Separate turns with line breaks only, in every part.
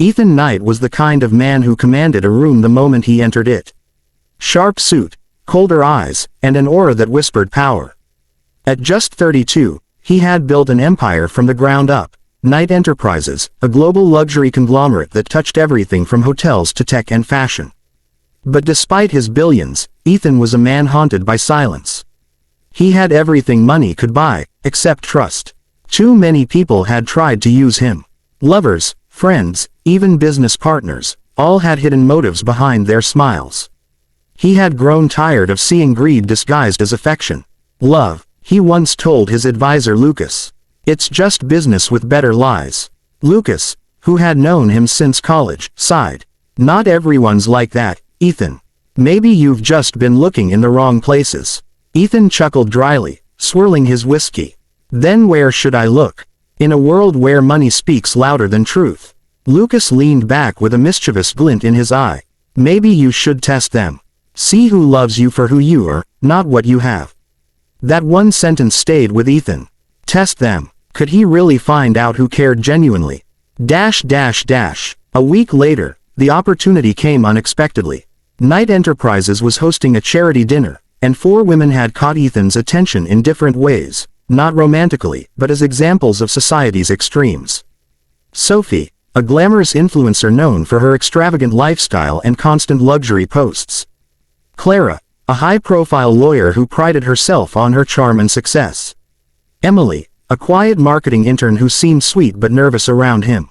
Ethan Knight was the kind of man who commanded a room the moment he entered it. Sharp suit, colder eyes, and an aura that whispered power. At just 32, he had built an empire from the ground up, Knight Enterprises, a global luxury conglomerate that touched everything from hotels to tech and fashion. But despite his billions, Ethan was a man haunted by silence. He had everything money could buy, except trust. Too many people had tried to use him. Lovers, friends, even business partners, all had hidden motives behind their smiles. He had grown tired of seeing greed disguised as affection. Love, he once told his advisor Lucas. It's just business with better lies. Lucas, who had known him since college, sighed. Not everyone's like that, Ethan. Maybe you've just been looking in the wrong places. Ethan chuckled dryly, swirling his whiskey. Then where should I look? In a world where money speaks louder than truth. Lucas leaned back with a mischievous glint in his eye. Maybe you should test them. See who loves you for who you are, not what you have. That one sentence stayed with Ethan. Test them. Could he really find out who cared genuinely? A week later, the opportunity came unexpectedly. Knight Enterprises was hosting a charity dinner, and 4 women had caught Ethan's attention in different ways, not romantically, but as examples of society's extremes. Sophie, a glamorous influencer known for her extravagant lifestyle and constant luxury posts. Clara, a high-profile lawyer who prided herself on her charm and success. Emily, a quiet marketing intern who seemed sweet but nervous around him.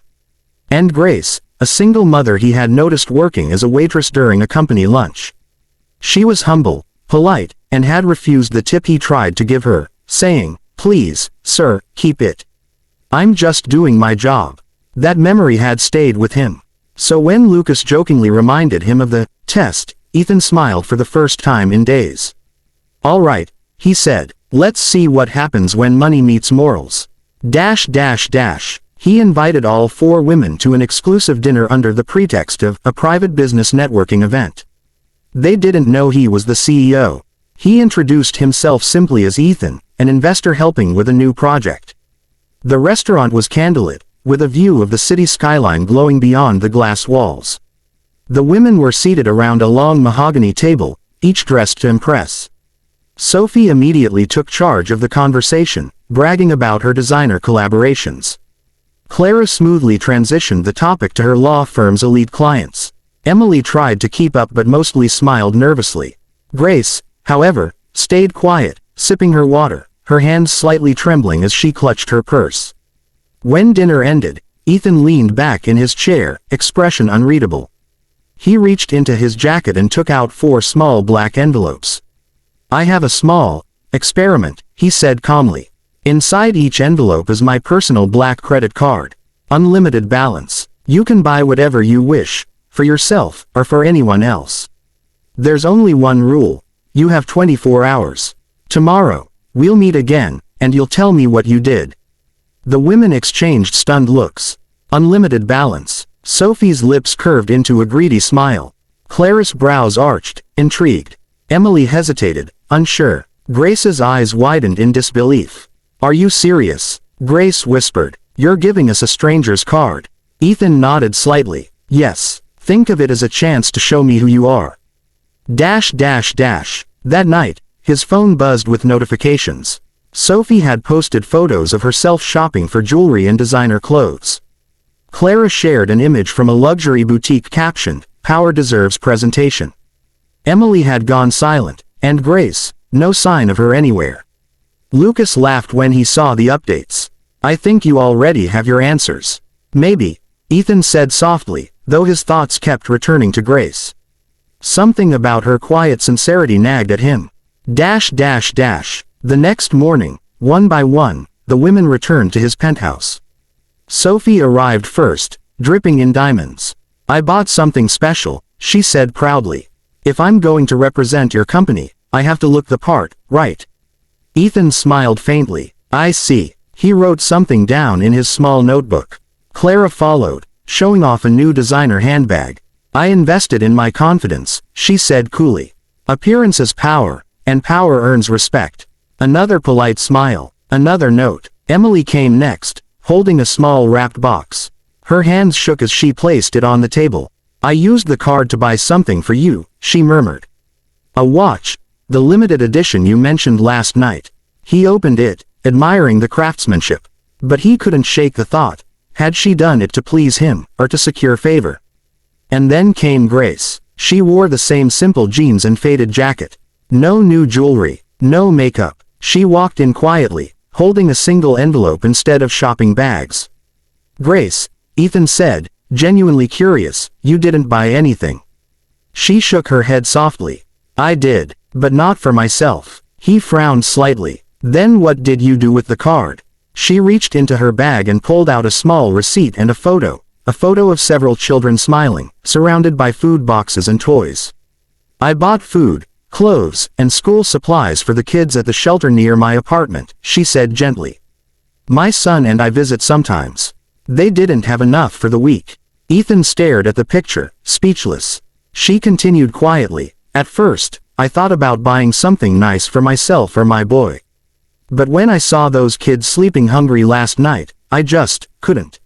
And Grace, a single mother he had noticed working as a waitress during a company lunch. She was humble, polite, and had refused the tip he tried to give her, saying, "Please, sir, keep it. I'm just doing my job." That memory had stayed with him. So when Lucas jokingly reminded him of the test, Ethan smiled for the first time in days. "All right," he said, "let's see what happens when money meets morals." He invited all 4 women to an exclusive dinner under the pretext of a private business networking event. They didn't know he was the CEO. He introduced himself simply as Ethan, an investor helping with a new project. The restaurant was candlelit, with a view of the city skyline glowing beyond the glass walls. The women were seated around a long mahogany table, each dressed to impress. Sophie immediately took charge of the conversation, bragging about her designer collaborations. Clara smoothly transitioned the topic to her law firm's elite clients. Emily tried to keep up but mostly smiled nervously. Grace, however, stayed quiet, sipping her water, her hands slightly trembling as she clutched her purse. When dinner ended, Ethan leaned back in his chair, expression unreadable. He reached into his jacket and took out 4 small black envelopes. "I have a small experiment," he said calmly. "Inside each envelope is my personal black credit card. Unlimited balance. You can buy whatever you wish, for yourself or for anyone else. There's only one rule. You have 24 hours. Tomorrow, we'll meet again, and you'll tell me what you did." The women exchanged stunned looks. Unlimited balance. Sophie's lips curved into a greedy smile. Clara's brows arched, intrigued. Emily hesitated, unsure. Grace's eyes widened in disbelief. "Are you serious?" Grace whispered. "You're giving us a stranger's card." Ethan nodded slightly. "Yes. Think of it as a chance to show me who you are." That night, his phone buzzed with notifications. Sophie had posted photos of herself shopping for jewelry and designer clothes. Clara shared an image from a luxury boutique captioned, "Power deserves presentation." Emily had gone silent, and Grace, no sign of her anywhere. Lucas laughed when he saw the updates. "I think you already have your answers." "Maybe," Ethan said softly, though his thoughts kept returning to Grace. Something about her quiet sincerity nagged at him. The next morning, one by one, the women returned to his penthouse. Sophie arrived first, dripping in diamonds. "I bought something special," she said proudly. "If I'm going to represent your company, I have to look the part, right?" Ethan smiled faintly. "I see." He wrote something down in his small notebook. Clara followed, showing off a new designer handbag. "I invested in my confidence," she said coolly. "Appearance is power, and power earns respect." Another polite smile. Another note. Emily came next, holding a small wrapped box. Her hands shook as she placed it on the table. "I used the card to buy something for you," she murmured. "A watch, the limited edition you mentioned last night." He opened it, admiring the craftsmanship. But he couldn't shake the thought, had she done it to please him, or to secure favor? And then came Grace. She wore the same simple jeans and faded jacket. No new jewelry, no makeup. She walked in quietly, holding a single envelope instead of shopping bags. "Grace," Ethan said, genuinely curious, "you didn't buy anything?" She shook her head softly. "I did, but not for myself." He frowned slightly. "Then what did you do with the card?" She reached into her bag and pulled out a small receipt and a photo of several children smiling, surrounded by food boxes and toys. "I bought food, clothes, and school supplies for the kids at the shelter near my apartment," she said gently. "My son and I visit sometimes. They didn't have enough for the week." Ethan stared at the picture, speechless. She continued quietly, "At first, I thought about buying something nice for myself or my boy. But when I saw those kids sleeping hungry last night, I just couldn't.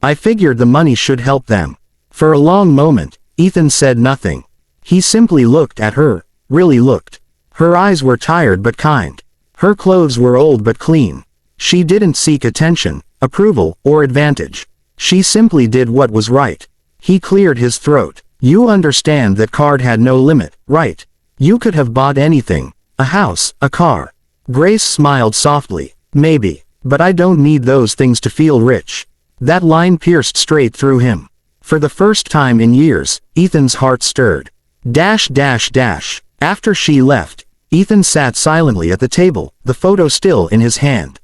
I figured the money should help them." For a long moment, Ethan said nothing. He simply looked at her, really looked. Her eyes were tired but kind. Her clothes were old but clean. She didn't seek attention, approval, or advantage. She simply did what was right. He cleared his throat. "You understand that card had no limit, right? You could have bought anything. A house, a car." Grace smiled softly. "Maybe, but I don't need those things to feel rich." That line pierced straight through him. For the first time in years, Ethan's heart stirred. After she left, Ethan sat silently at the table, the photo still in his hand.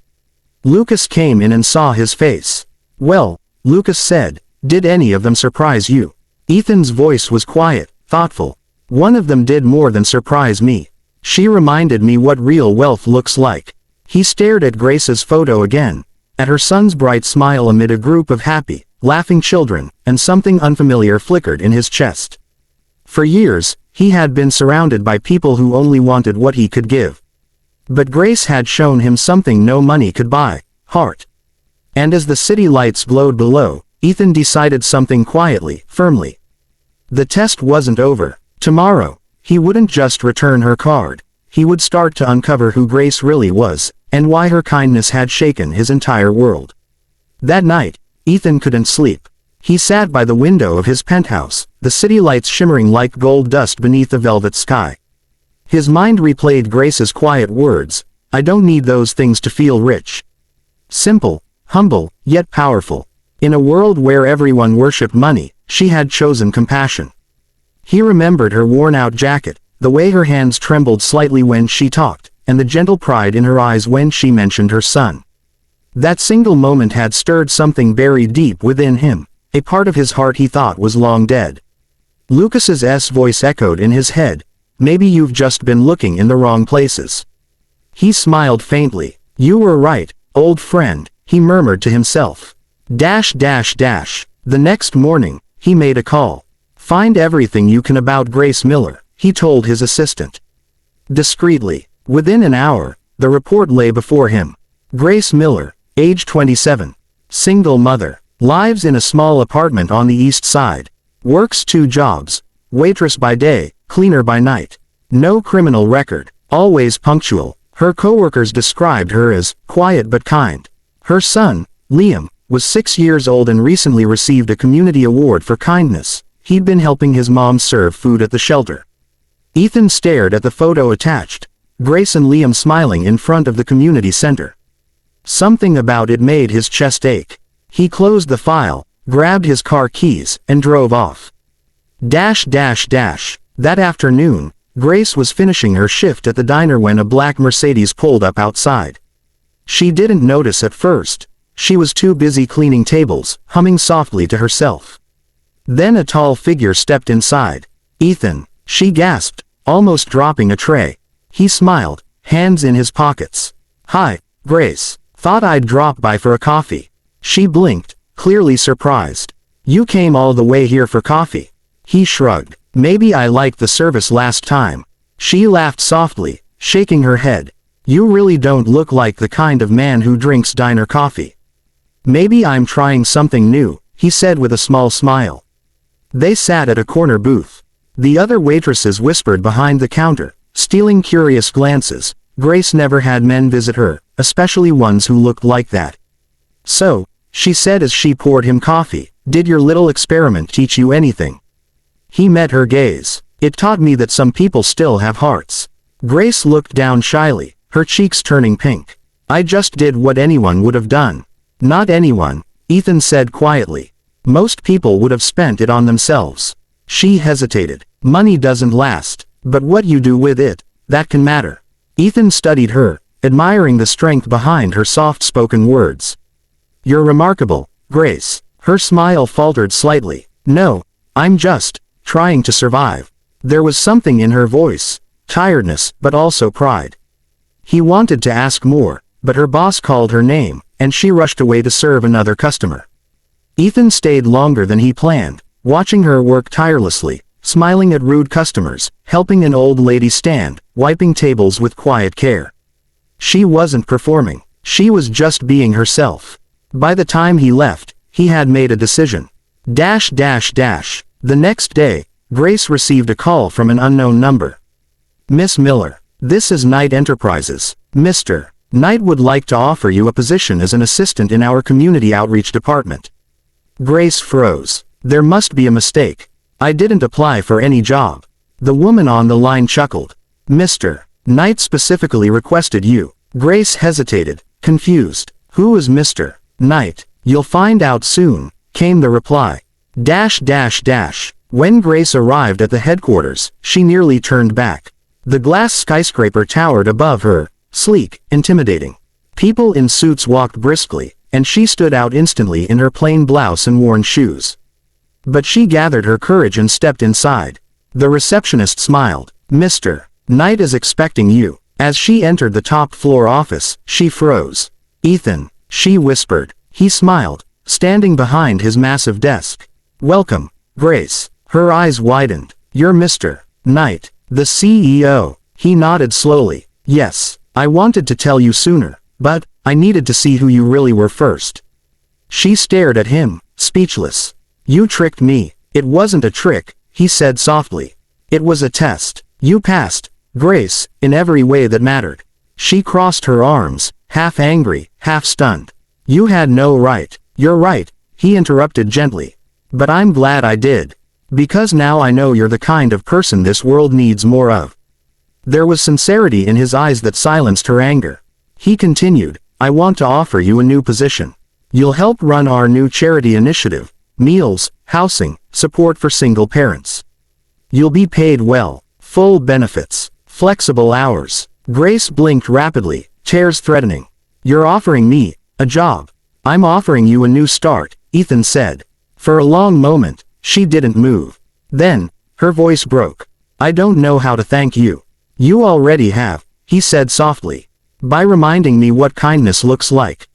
Lucas came in and saw his face. "Well," Lucas said, "did any of them surprise you?" Ethan's voice was quiet, thoughtful. "One of them did more than surprise me. She reminded me what real wealth looks like." He stared at Grace's photo again, at her son's bright smile amid a group of happy, laughing children, and something unfamiliar flickered in his chest. For years, he had been surrounded by people who only wanted what he could give. But Grace had shown him something no money could buy: heart. And as the city lights glowed below, Ethan decided something quietly, firmly. The test wasn't over. Tomorrow, he wouldn't just return her card. He would start to uncover who Grace really was, and why her kindness had shaken his entire world. That night, Ethan couldn't sleep. He sat by the window of his penthouse, the city lights shimmering like gold dust beneath the velvet sky. His mind replayed Grace's quiet words, "I don't need those things to feel rich." Simple, humble, yet powerful. In a world where everyone worshipped money, she had chosen compassion. He remembered her worn-out jacket, the way her hands trembled slightly when she talked, and the gentle pride in her eyes when she mentioned her son. That single moment had stirred something buried deep within him, a part of his heart he thought was long dead. Lucas's voice echoed in his head, "Maybe you've just been looking in the wrong places." He smiled faintly. "You were right, old friend," he murmured to himself. The next morning, he made a call. "Find everything you can about Grace Miller," he told his assistant. Discreetly. Within an hour, the report lay before him. Grace Miller, age 27. Single mother. Lives in a small apartment on the east side. Works 2 jobs. Waitress by day, cleaner by night. No criminal record. Always punctual. Her coworkers described her as quiet but kind. Her son, Liam, was 6 years old and recently received a community award for kindness. He'd been helping his mom serve food at the shelter. Ethan stared at the photo attached. Grace and Liam smiling in front of the community center. Something about it made his chest ache. He closed the file, grabbed his car keys, and drove off. That afternoon, Grace was finishing her shift at the diner when a black Mercedes pulled up outside. She didn't notice at first. She was too busy cleaning tables, humming softly to herself. Then a tall figure stepped inside. "Ethan," she gasped, almost dropping a tray. He smiled, hands in his pockets. "Hi, Grace. Thought I'd drop by for a coffee." She blinked, clearly surprised. "You came all the way here for coffee?" He shrugged. "Maybe I liked the service last time." She laughed softly, shaking her head. "You really don't look like the kind of man who drinks diner coffee." "Maybe I'm trying something new," he said with a small smile. They sat at a corner booth. The other waitresses whispered behind the counter, stealing curious glances. Grace never had men visit her, especially ones who looked like that. "So," she said as she poured him coffee, "did your little experiment teach you anything?" He met her gaze. "It taught me that some people still have hearts." Grace looked down shyly, her cheeks turning pink. "I just did what anyone would have done." "Not anyone," Ethan said quietly. "Most people would have spent it on themselves." She hesitated. "Money doesn't last, but what you do with it, that can matter." Ethan studied her, admiring the strength behind her soft-spoken words. "You're remarkable, Grace." Her smile faltered slightly. "No, I'm just trying to survive." There was something in her voice, tiredness, but also pride. He wanted to ask more, but her boss called her name, and she rushed away to serve another customer. Ethan stayed longer than he planned, watching her work tirelessly, smiling at rude customers, helping an old lady stand, wiping tables with quiet care. She wasn't performing. She was just being herself. By the time he left, he had made a decision. The next day, Grace received a call from an unknown number. "Miss Miller, this is Knight Enterprises. Mr. Knight would like to offer you a position as an assistant in our community outreach department." Grace froze. There must be a mistake. "I didn't apply for any job." The woman on the line chuckled. "Mr. Knight specifically requested you." Grace hesitated, confused. "Who is Mr. Knight?" "You'll find out soon," came the reply. When Grace arrived at the headquarters, she nearly turned back. The glass skyscraper towered above her, sleek, intimidating. People in suits walked briskly, and she stood out instantly in her plain blouse and worn shoes. But she gathered her courage and stepped inside. The receptionist smiled. "Mr. Knight is expecting you." As she entered the top-floor office, she froze. "Ethan," she whispered. He smiled, standing behind his massive desk. "Welcome, Grace." Her eyes widened. "You're Mr. Knight, the CEO." He nodded slowly. "Yes, I wanted to tell you sooner, but I needed to see who you really were first." She stared at him, speechless. "You tricked me." "It wasn't a trick," he said softly. "It was a test. You passed, Grace, in every way that mattered." She crossed her arms, half angry, half stunned. "You had no right." "You're right," he interrupted gently. "But I'm glad I did. Because now I know you're the kind of person this world needs more of." There was sincerity in his eyes that silenced her anger. He continued, "I want to offer you a new position. You'll help run our new charity initiative, meals, housing, support for single parents. You'll be paid well, full benefits, flexible hours." Grace blinked rapidly, tears threatening. "You're offering me a job." "I'm offering you a new start," Ethan said. For a long moment, she didn't move. Then, her voice broke. "I don't know how to thank you." "You already have," he said softly. "By reminding me what kindness looks like."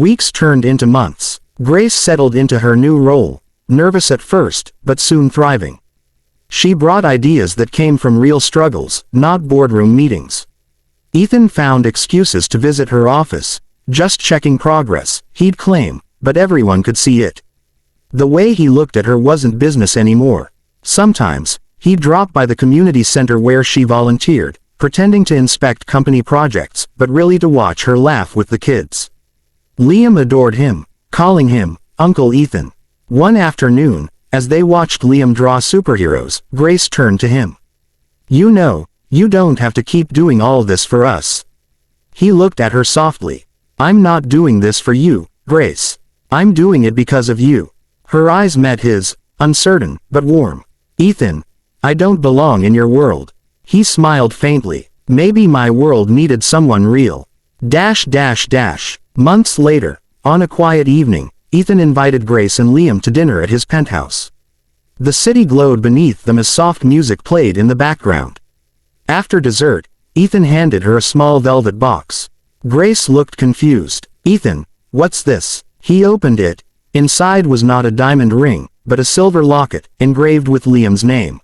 Weeks turned into months. Grace settled into her new role, nervous at first, but soon thriving. She brought ideas that came from real struggles, not boardroom meetings. Ethan found excuses to visit her office, just checking progress, he'd claim, but everyone could see it. The way he looked at her wasn't business anymore. Sometimes, he'd drop by the community center where she volunteered, pretending to inspect company projects, but really to watch her laugh with the kids. Liam adored him, calling him Uncle Ethan. One afternoon, as they watched Liam draw superheroes, Grace turned to him. "You know, you don't have to keep doing all this for us." He looked at her softly. "I'm not doing this for you, Grace. I'm doing it because of you." Her eyes met his, uncertain, but warm. "Ethan, I don't belong in your world." He smiled faintly. "Maybe my world needed someone real." Months later, on a quiet evening, Ethan invited Grace and Liam to dinner at his penthouse. The city glowed beneath them as soft music played in the background. After dessert, Ethan handed her a small velvet box. Grace looked confused. "Ethan, what's this?" He opened it. Inside was not a diamond ring, but a silver locket, engraved with Liam's name.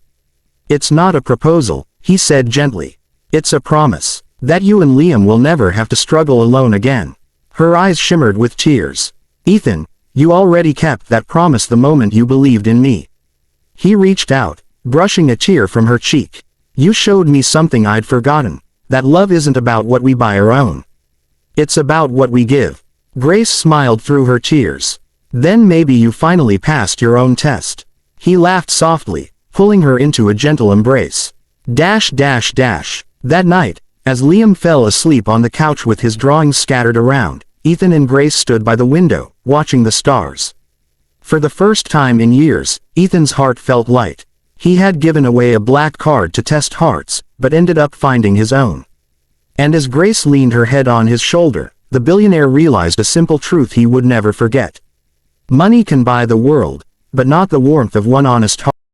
"It's not a proposal," he said gently. "It's a promise that you and Liam will never have to struggle alone again." Her eyes shimmered with tears. "Ethan, You already kept that promise the moment you believed in me. He reached out, brushing a tear from her cheek. You showed me something I'd forgotten, that love isn't about what we buy or own. It's about what we give. Grace smiled through her tears. Then maybe you finally passed your own test. He laughed softly, pulling her into a gentle embrace. That night, as Liam fell asleep on the couch with his drawings scattered around, Ethan and Grace stood by the window, watching the stars. For the first time in years, Ethan's heart felt light. He had given away a black card to test hearts, but ended up finding his own. And as Grace leaned her head on his shoulder, the billionaire realized a simple truth he would never forget. Money can buy the world, but not the warmth of one honest heart.